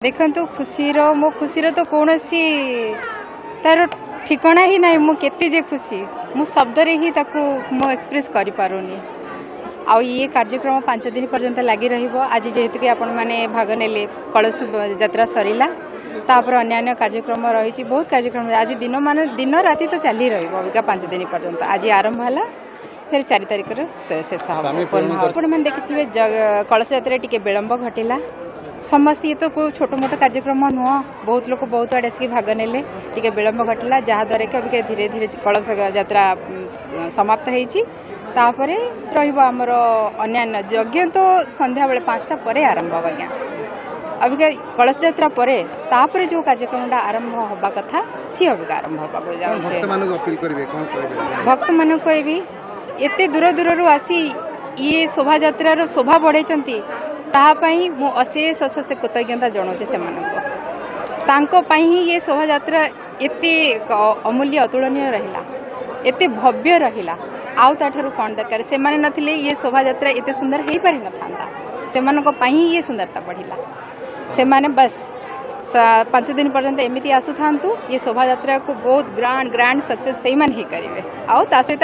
देखु खुशीर मो खुशीर तो कौन सी तार ठिकाना ही ना मुझे खुशी मु शब्द ही मु एक्सप्रेस कर पारुनी आउ ये कार्यक्रम 5 दिन पर्यंत लगी आज जेहेतु कि आपण मैंने भाग नेले कलश यात्रा सरला तापर अन्य कार्यक्रम रही बहुत कार्यक्रम आज दिन राति तो चली रहा 5 दिन पर्यंत आज आरंभ है फिर 4 तारिख शेष मैंने देखिए कलश यात्रा टी विलंब घटला समस्त ये तो कोई छोट मोट कार्यक्रम नुह बहुत लोग बहुत आड़े आसिक भाग नेले टी विलंब घटला जहाँद्वारा कि अभी धीरे धीरे कलश यात्रा समाप्त होपर रमर अन्य यज्ञ तो संध्या बेले 5टा पर आरंभ आज्ञा अभी कलश यात्रा पर जो कार्यक्रम आरंभ हवा कथा सी अभी आरंभ भक्त मान कहबी एत दूर दूर आसी ये शोभा यात्रा शोभा बढ़े तापाई मु अशेष अशेष कृतज्ञता जनाऊे से ही ये शोभा यात्रा एते अमूल्य अतुलनीय रहिला एते भव्य रहिला आउ ताठू कौन दरकार से माने नथिले ये शोभा यात्रा एते सुंदर हो पारि नथांता से मानको ही ये सुंदरता बढ़िला से माने बस 5 दिन पर्यंत एमती आसु ये शोभा यात्रा को बहुत ग्रांड सक्सेस से ही करेंगे आउ ता सहित